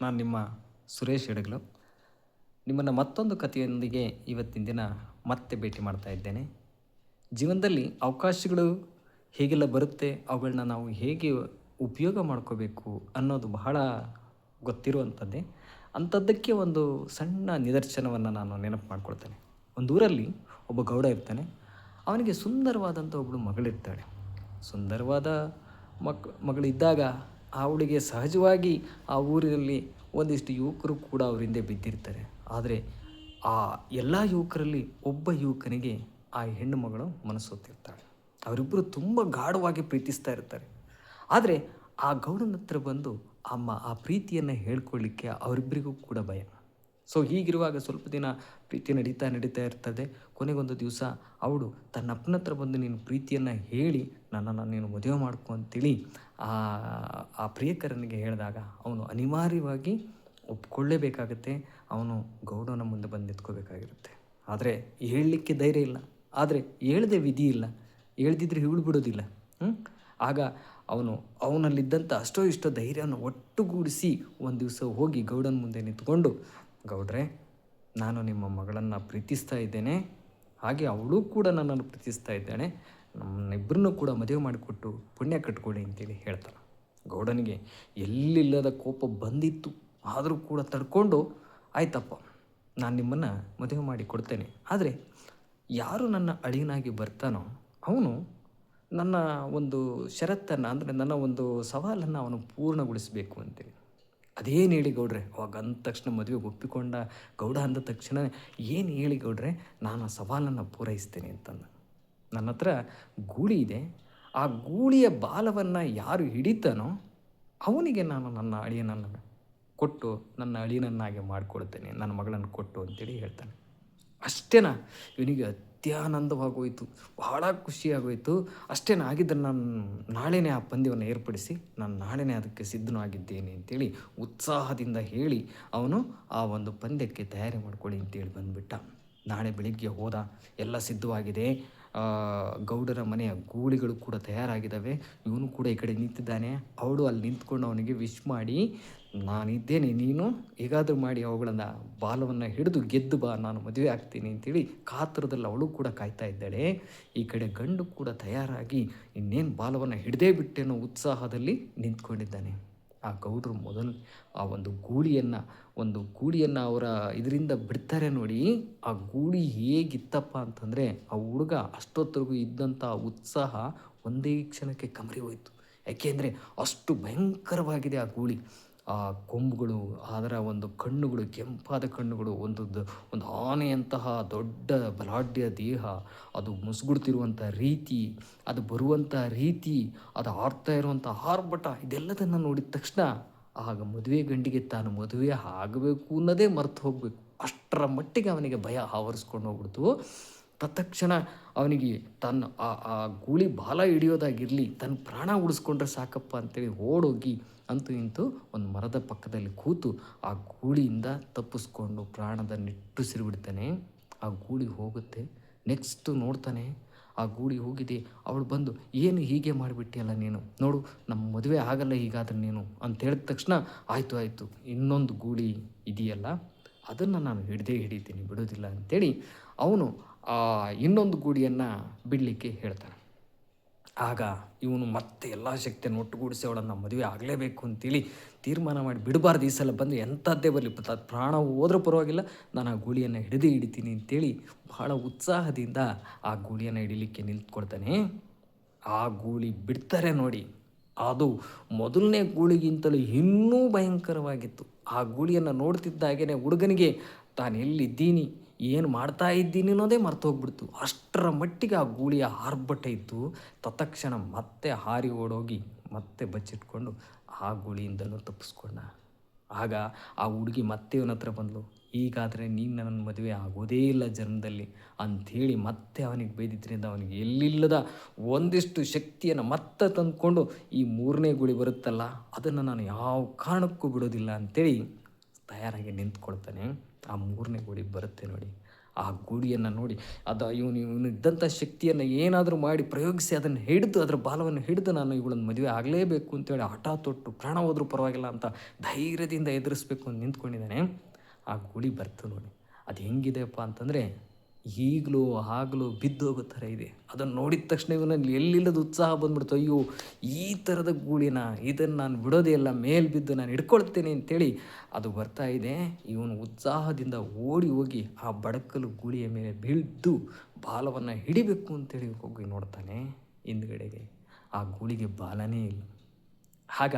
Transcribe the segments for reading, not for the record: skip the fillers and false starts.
ನಾನು ನಿಮ್ಮ ಸುರೇಶ್ ಹೆಡಗಲು. ನಿಮ್ಮನ್ನು ಮತ್ತೊಂದು ಕಥೆಯೊಂದಿಗೆ ಇವತ್ತಿನ ದಿನ ಮತ್ತೆ ಭೇಟಿ ಮಾಡ್ತಾ ಇದ್ದೇನೆ. ಜೀವನದಲ್ಲಿ ಅವಕಾಶಗಳು ಹೇಗೆಲ್ಲ ಬರುತ್ತೆ, ಅವುಗಳನ್ನ ನಾವು ಹೇಗೆ ಉಪಯೋಗ ಮಾಡ್ಕೋಬೇಕು ಅನ್ನೋದು ಬಹಳ ಗೊತ್ತಿರುವಂಥದ್ದೇ. ಅಂಥದ್ದಕ್ಕೆ ಒಂದು ಸಣ್ಣ ನಿದರ್ಶನವನ್ನು ನಾನು ನೆನಪು ಮಾಡ್ಕೊಳ್ತೇನೆ. ಒಂದು ಊರಲ್ಲಿ ಒಬ್ಬ ಗೌಡ ಇರ್ತಾನೆ. ಅವನಿಗೆ ಸುಂದರವಾದಂಥ ಒಬ್ಬಳು ಮಗಳಿರ್ತಾಳೆ. ಸುಂದರವಾದ ಮಗಳಿದ್ದಾಗ ಅವಳಿಗೆ ಸಹಜವಾಗಿ ಆ ಊರಿನಲ್ಲಿ ಒಂದಿಷ್ಟು ಯುವಕರು ಕೂಡ ಅವ್ರ ಹಿಂದೆ ಬಿದ್ದಿರ್ತಾರೆ. ಆದರೆ ಆ ಎಲ್ಲ ಯುವಕರಲ್ಲಿ ಒಬ್ಬ ಯುವಕನಿಗೆ ಆ ಹೆಣ್ಣು ಮಗಳು ಮನಸೋತಿರ್ತಾಳೆ. ಅವರಿಬ್ಬರು ತುಂಬ ಗಾಢವಾಗಿ ಪ್ರೀತಿಸ್ತಾ ಇರ್ತಾರೆ. ಆದರೆ ಆ ಗೌಡನ ಹತ್ರ ಬಂದು ಆ ಪ್ರೀತಿಯನ್ನು ಹೇಳ್ಕೊಳ್ಳಿಕ್ಕೆ ಅವರಿಬ್ಬರಿಗೂ ಕೂಡ ಭಯ. ಸೊ ಹೀಗಿರುವಾಗ ಸ್ವಲ್ಪ ದಿನ ಪ್ರೀತಿ ನಡೀತಾ ಇರ್ತದೆ. ಕೊನೆಗೊಂದು ದಿವಸ ಅವಳು ತನ್ನ ಅಪ್ಪನ ಹತ್ರ ಬಂದು ನೀನು ಪ್ರೀತಿಯನ್ನು ಹೇಳಿ ನನ್ನನ್ನು ನೀನು ಮದುವೆ ಮಾಡ್ಕೊ ಅಂತೇಳಿ ಆ ಪ್ರಿಯಕರನಿಗೆ ಹೇಳಿದಾಗ ಅವನು ಅನಿವಾರ್ಯವಾಗಿ ಒಪ್ಕೊಳ್ಳೇಬೇಕಾಗತ್ತೆ. ಅವನು ಗೌಡನ ಮುಂದೆ ಬಂದು ನಿಂತ್ಕೋಬೇಕಾಗಿರುತ್ತೆ. ಆದರೆ ಹೇಳಲಿಕ್ಕೆ ಧೈರ್ಯ ಇಲ್ಲ. ಆದರೆ ಹೇಳ್ದೆ ವಿಧಿ ಇಲ್ಲ. ಹೇಳ್ದಿದ್ರೆ ಇವಳು ಬಿಡೋದಿಲ್ಲ. ಆಗ ಅವನಲ್ಲಿದ್ದಂಥ ಇಷ್ಟೋ ಧೈರ್ಯವನ್ನು ಒಟ್ಟುಗೂಡಿಸಿ ಒಂದು ದಿವಸ ಹೋಗಿ ಗೌಡನ ಮುಂದೆ ನಿಂತ್ಕೊಂಡು, ಗೌಡ್ರೆ, ನಾನು ನಿಮ್ಮ ಮಗಳನ್ನು ಪ್ರೀತಿಸ್ತಾ ಇದ್ದೇನೆ, ಹಾಗೆ ಅವಳು ಕೂಡ ನನ್ನನ್ನು ಪ್ರೀತಿಸ್ತಾ ಇದ್ದಾಳೆ, ನಮ್ಮಿಬ್ಬರನ್ನೂ ಕೂಡ ಮದುವೆ ಮಾಡಿಕೊಟ್ಟು ಪುಣ್ಯ ಕಟ್ಕೊಳ್ಳಿ ಅಂತೇಳಿ ಹೇಳ್ತಾನೆ. ಗೌಡನಿಗೆ ಎಲ್ಲಿಲ್ಲದ ಕೋಪ ಬಂದಿತ್ತು. ಆದರೂ ಕೂಡ ತಡ್ಕೊಂಡು, ಆಯ್ತಪ್ಪ, ನಾನು ನಿಮ್ಮನ್ನು ಮದುವೆ ಮಾಡಿ ಕೊಡ್ತೇನೆ, ಆದರೆ ಯಾರು ನನ್ನ ಅಳಿಯನಾಗಿ ಬರ್ತಾನೋ ಅವನು ನನ್ನ ಒಂದು ಷರತ್ತನ್ನು, ಅಂದರೆ ನನ್ನ ಒಂದು ಸವಾಲನ್ನು ಅವನು ಪೂರ್ಣಗೊಳಿಸಬೇಕು ಅಂತೇಳಿ. ಅದೇನು ಹೇಳಿ ಗೌಡ್ರೆ? ಅವಾಗ ಅಂದ ತಕ್ಷಣ ಮದುವೆಗೆ ಒಪ್ಪಿಕೊಂಡ ಗೌಡ ಅಂದ ತಕ್ಷಣ, ಏನು ಹೇಳಿ ಗೌಡ್ರೆ, ನಾನು ಆ ಸವಾಲನ್ನು ಪೂರೈಸ್ತೇನೆ ಅಂತಂದ. ನನ್ನ ಹತ್ರ ಗೂಳಿ ಇದೆ, ಆ ಗೂಳಿಯ ಬಾಲವನ್ನು ಯಾರು ಹಿಡಿತಾನೋ ಅವನಿಗೆ ನಾನು ನನ್ನ ಅಳಿಯನನ್ನು ಕೊಟ್ಟು ನನ್ನ ಅಳಿಯನನ್ನಾಗಿ ಮಾಡಿಕೊಡ್ತೇನೆ, ನನ್ನ ಮಗಳನ್ನು ಕೊಟ್ಟು ಅಂತೇಳಿ ಹೇಳ್ತಾನೆ. ಅಷ್ಟೇನಾ? ಇವನಿಗೆ ಅತ್ಯಾನಂದವಾಗೋಯಿತು, ಬಹಳ ಖುಷಿಯಾಗೋಯಿತು. ಅಷ್ಟೇನಾ ಆಗಿದ್ದರೆ ನಾನು ನಾಳೆನೇ ಆ ಪಂದ್ಯವನ್ನು ಏರ್ಪಡಿಸಿ ನಾನು ನಾಳೆನೇ ಅದಕ್ಕೆ ಸಿದ್ಧನೂ ಆಗಿದ್ದೇನೆ ಅಂತೇಳಿ ಉತ್ಸಾಹದಿಂದ ಹೇಳಿ ಅವನು ಆ ಒಂದು ಪಂದ್ಯಕ್ಕೆ ತಯಾರಿ ಮಾಡ್ಕೊಳ್ಳಿ ಅಂತೇಳಿ ಬಂದುಬಿಟ್ಟ. ನಾಳೆ ಬೆಳಿಗ್ಗೆ ಹೋದ, ಎಲ್ಲ ಸಿದ್ಧವಾಗಿದೆ. ಗೌಡರ ಮನೆಯ ಗೂಳಿಗಳು ಕೂಡ ತಯಾರಾಗಿದ್ದಾವೆ. ಇವನು ಕೂಡ ಈ ಕಡೆ ನಿಂತಿದ್ದಾನೆ. ಅವಳು ಅಲ್ಲಿ ನಿಂತ್ಕೊಂಡು ಅವನಿಗೆ ವಿಶ್ ಮಾಡಿ, ನಾನಿದ್ದೇನೆ, ನೀನು ಹೇಗಾದರೂ ಮಾಡಿ ಅವುಗಳನ್ನು ಬಾಲವನ್ನು ಹಿಡಿದು ಗೆದ್ದು ಬಾ, ನಾನು ಮದುವೆ ಆಗ್ತೀನಿ ಅಂತೇಳಿ ಕಾತರದಲ್ಲಿ ಅವಳು ಕೂಡ ಕಾಯ್ತಾ ಇದ್ದಾಳೆ. ಈ ಕಡೆ ಗಂಡು ಕೂಡ ತಯಾರಾಗಿ ಇನ್ನೇನು ಬಾಲವನ್ನು ಹಿಡಿದೇ ಬಿಟ್ಟೆನೋ ಉತ್ಸಾಹದಲ್ಲಿ ನಿಂತ್ಕೊಂಡಿದ್ದಾನೆ. ಆ ಗೌಡರು ಮೊದಲು ಆ ಒಂದು ಗೂಳಿಯನ್ನು ಅವರ ಇದರಿಂದ ಬಿಡ್ತಾರೆ ನೋಡಿ. ಆ ಗೂಳಿ ಹೇಗಿತ್ತಪ್ಪ ಅಂತಂದರೆ, ಆ ಹುಡುಗ ಅಷ್ಟೊತ್ತರೆಗೂ ಇದ್ದಂಥ ಉತ್ಸಾಹ ಒಂದೇ ಕ್ಷಣಕ್ಕೆ ಕಮರಿ ಹೋಯಿತು. ಯಾಕೆಂದರೆ ಅಷ್ಟು ಭಯಂಕರವಾಗಿದೆ ಆ ಗೂಳಿ. ಆ ಕೊಂಬುಗಳು, ಅದರ ಒಂದು ಕಣ್ಣುಗಳು, ಕೆಂಪಾದ ಕಣ್ಣುಗಳು, ಒಂದು ಆನೆಯಂತಹ ದೊಡ್ಡ ಬಲಾಢ್ಯ ದೇಹ, ಅದು ಮುಸುಗುಡ್ತಿರುವಂಥ ರೀತಿ, ಅದು ಬರುವಂಥ ರೀತಿ, ಅದು ಆಡ್ತಾ ಇರುವಂಥ ಆರ್ಭಟ, ಇದೆಲ್ಲದನ್ನು ನೋಡಿದ ತಕ್ಷಣ ಆಗ ಮದುವೆ ಗಂಡಿಗೆ ತಾನು ಮದುವೆ ಆಗಬೇಕು ಅನ್ನೋದೇ ಮರೆತು ಹೋಗಬೇಕು. ಅಷ್ಟರ ಮಟ್ಟಿಗೆ ಅವನಿಗೆ ಭಯ ಆವರಿಸ್ಕೊಂಡು ಹೋಗ್ಬಿಡ್ತು. ತತ್ಕ್ಷಣ ಅವನಿಗೆ ತನ್ನ ಆ ಗೂಳಿ ಬಾಲ ಹಿಡಿಯೋದಾಗಿರಲಿ, ತನ್ನ ಪ್ರಾಣ ಉಳಿಸ್ಕೊಂಡ್ರೆ ಸಾಕಪ್ಪ ಅಂತೇಳಿ ಓಡೋಗಿ ಅಂತೂ ಇಂತೂ ಒಂದು ಮರದ ಪಕ್ಕದಲ್ಲಿ ಕೂತು ಆ ಗೂಳಿಯಿಂದ ತಪ್ಪಿಸ್ಕೊಂಡು ಪ್ರಾಣದ ನಿಟ್ಟುಸಿರು. ಆ ಗೂಳಿ ಹೋಗುತ್ತೆ. ನೆಕ್ಸ್ಟು ನೋಡ್ತಾನೆ, ಆ ಗೂಳಿ ಹೋಗಿದೆ. ಅವಳು ಬಂದು, ಏನು ಹೀಗೆ ಮಾಡಿಬಿಟ್ಟಿಯಲ್ಲ ನೀನು, ನೋಡು ನಮ್ಮ ಮದುವೆ ಆಗಲ್ಲ ಹೀಗಾದ್ರೆ ನೀನು ಅಂತ ಹೇಳಿದ ತಕ್ಷಣ, ಆಯಿತು ಇನ್ನೊಂದು ಗೂಳಿ ಇದೆಯಲ್ಲ ಅದನ್ನು ನಾನು ಹಿಡಿತೀನಿ, ಬಿಡೋದಿಲ್ಲ ಅಂತೇಳಿ ಅವನು ಆ ಇನ್ನೊಂದು ಗೂಳಿಯನ್ನು ಬಿಡಲಿಕ್ಕೆ ಹೇಳ್ತಾನೆ. ಆಗ ಇವನು ಮತ್ತೆ ಎಲ್ಲ ಶಕ್ತಿಯನ್ನು ಒಟ್ಟುಗೂಡಿಸಿ ಅವಳನ್ನು ಮದುವೆ ಆಗಲೇಬೇಕು ಅಂತೇಳಿ ತೀರ್ಮಾನ ಮಾಡಿ, ಬಿಡಬಾರ್ದು ಈ ಸಲ, ಬಂದು ಎಂಥದ್ದೇ ಬರಲಿ, ಪ್ರಾಣ ಹೋದ್ರೂ ಪರವಾಗಿಲ್ಲ, ನಾನು ಆ ಗೂಳಿಯನ್ನು ಹಿಡಿತೀನಿ ಅಂತೇಳಿ ಬಹಳ ಉತ್ಸಾಹದಿಂದ ಆ ಗೂಳಿಯನ್ನು ಹಿಡಿಲಿಕ್ಕೆ ನಿಂತ್ಕೊಳ್ತಾನೆ. ಆ ಗೂಳಿ ಬಿಡ್ತಾರೆ ನೋಡಿ, ಅದು ಮೊದಲನೇ ಗೂಳಿಗಿಂತಲೂ ಇನ್ನೂ ಭಯಂಕರವಾಗಿತ್ತು. ಆ ಗೂಳಿಯನ್ನು ನೋಡ್ತಿದ್ದಾಗೇ ಹುಡುಗನಿಗೆ ತಾನು ಎಲ್ಲಿದ್ದೀನಿ, ಏನು ಮಾಡ್ತಾ ಇದ್ದೀನಿ ಅನ್ನೋದೇ ಮರ್ತೋಗ್ಬಿಡ್ತು. ಅಷ್ಟರ ಮಟ್ಟಿಗೆ ಆ ಗೂಳಿಯ ಆರ್ಭಟ ಇತ್ತು. ತತ್ಕ್ಷಣ ಮತ್ತೆ ಹಾರಿ ಓಡೋಗಿ ಮತ್ತೆ ಬಚ್ಚಿಟ್ಕೊಂಡು ಆ ಗೂಳಿಯಿಂದಲೂ ತಪ್ಪಿಸ್ಕೊಂಡ. ಆಗ ಆ ಹುಡುಗಿ ಮತ್ತೆ ಇವನ ಹತ್ರ ಬಂದಳು, ಹೀಗಾದರೆ ನೀನು ನನ್ನ ಮದುವೆ ಆಗೋದೇ ಇಲ್ಲ ಜನ್ಮದಲ್ಲಿ ಅಂಥೇಳಿ ಮತ್ತೆ ಅವನಿಗೆ ಬೈದಿದ್ದರಿಂದ ಅವನಿಗೆ ಎಲ್ಲಿಲ್ಲದ ಒಂದಿಷ್ಟು ಶಕ್ತಿಯನ್ನು ಮತ್ತೆ ತಂದುಕೊಂಡು, ಈ ಮೂರನೇ ಗೂಳಿ ಬರುತ್ತಲ್ಲ ಅದನ್ನು ನಾನು ಯಾವ ಕಾರಣಕ್ಕೂ ಬಿಡೋದಿಲ್ಲ ಅಂಥೇಳಿ ತಯಾರಾಗಿ ನಿಂತ್ಕೊಳ್ತಾನೆ. ಆ ಮೂರನೇ ಗೂಳಿ ಬರುತ್ತೆ ನೋಡಿ. ಆ ಗೂಳಿಯನ್ನು ನೋಡಿ ಇವನಿದ್ದಂಥ ಶಕ್ತಿಯನ್ನು ಏನಾದರೂ ಮಾಡಿ ಪ್ರಯೋಗಿಸಿ ಅದನ್ನು ಹಿಡಿದು ಅದರ ಬಾಲವನ್ನು ಹಿಡಿದು ನಾನು ಇವುಗಳನ್ನು ಮದುವೆ ಆಗಲೇಬೇಕು ಅಂತೇಳಿ ಹಠ ತೊಟ್ಟು ಪ್ರಾಣ ಹೋದರೂ ಪರವಾಗಿಲ್ಲ ಅಂತ ಧೈರ್ಯದಿಂದ ಎದುರಿಸ್ಬೇಕು ಅಂತ ನಿಂತ್ಕೊಂಡಿದ್ದಾನೆ. ಆ ಗೂಳಿ ಬರ್ತು ನೋಡಿ. ಅದು ಹೆಂಗಿದೆಯಪ್ಪ ಅಂತಂದರೆ ಈಗಲೂ ಆಗಲೂ ಬಿದ್ದೋಗೋ ಥರ ಇದೆ. ಅದನ್ನು ನೋಡಿದ ತಕ್ಷಣ ಇವನಲ್ಲಿ ಎಲ್ಲಿಲ್ಲದ ಉತ್ಸಾಹ ಬಂದ್ಬಿಡ್ತು. ಅಯ್ಯೋ, ಈ ಥರದ ಗೂಳಿನ ಇದನ್ನು ನಾನು ಬಿಡೋದೇ ಇಲ್ಲ, ಮೇಲೆ ಬಿದ್ದು ನಾನು ಹಿಡ್ಕೊಳ್ತೇನೆ ಅಂತೇಳಿ ಅದು ಬರ್ತಾ ಇದೆ. ಇವನು ಉತ್ಸಾಹದಿಂದ ಓಡಿ ಹೋಗಿ ಆ ಬಡಕಲು ಗೂಳಿಯ ಮೇಲೆ ಬೀಳ್ದು ಬಾಲವನ್ನು ಹಿಡಿಬೇಕು ಅಂತೇಳಿ ಹೋಗಿ ನೋಡ್ತಾನೆ. ಹಿಂದ್ಗಡೆಗೆ ಆ ಗೂಳಿಗೆ ಬಾಲನೇ ಇಲ್ಲ. ಆಗ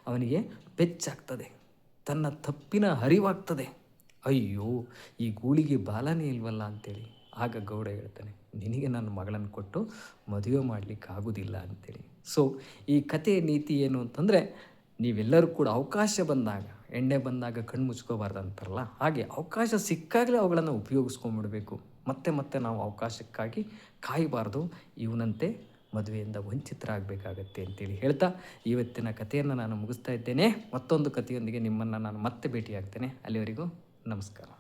ಅವನಿಗೆ ಬೆಚ್ಚಾಗ್ತದೆ, ತನ್ನ ತಪ್ಪಿನ ಅರಿವಾಗ್ತದೆ. ಅಯ್ಯೋ, ಈ ಗೂಳಿಗೆ ಬಾಲನೇ ಇಲ್ವಲ್ಲ ಅಂತೇಳಿ. ಆಗ ಗೌಡ ಹೇಳ್ತಾನೆ, ನಿನಗೆ ನನ್ನ ಮಗಳನ್ನು ಕೊಟ್ಟು ಮದುವೆ ಮಾಡಲಿಕ್ಕಾಗೋದಿಲ್ಲ ಅಂತೇಳಿ. ಸೊ ಈ ಕಥೆಯ ನೀತಿ ಏನು ಅಂತಂದರೆ, ನೀವೆಲ್ಲರೂ ಕೂಡ ಅವಕಾಶ ಬಂದಾಗ, ಎಣ್ಣೆ ಬಂದಾಗ ಕಣ್ಣು ಮುಚ್ಕೋಬಾರ್ದು ಅಂತಾರಲ್ಲ, ಹಾಗೆ ಅವಕಾಶ ಸಿಕ್ಕಾಗಲೇ ಅವುಗಳನ್ನು ಉಪಯೋಗಿಸ್ಕೊಂಡ್ಬಿಡಬೇಕು. ಮತ್ತೆ ಮತ್ತೆ ನಾವು ಅವಕಾಶಕ್ಕಾಗಿ ಕಾಯಬಾರ್ದು. ಇವನಂತೆ ಮದುವೆಯಿಂದ ವಂಚಿತರಾಗಬೇಕಾಗತ್ತೆ ಅಂತೇಳಿ ಹೇಳ್ತಾ ಇವತ್ತಿನ ಕಥೆಯನ್ನು ನಾನು ಮುಗಿಸ್ತಾ ಇದ್ದೇನೆ. ಮತ್ತೊಂದು ಕಥೆಯೊಂದಿಗೆ ನಿಮ್ಮನ್ನು ನಾನು ಮತ್ತೆ ಭೇಟಿಯಾಗ್ತೇನೆ. ಅಲ್ಲಿವರೆಗೂ ನಮಸ್ಕಾರ.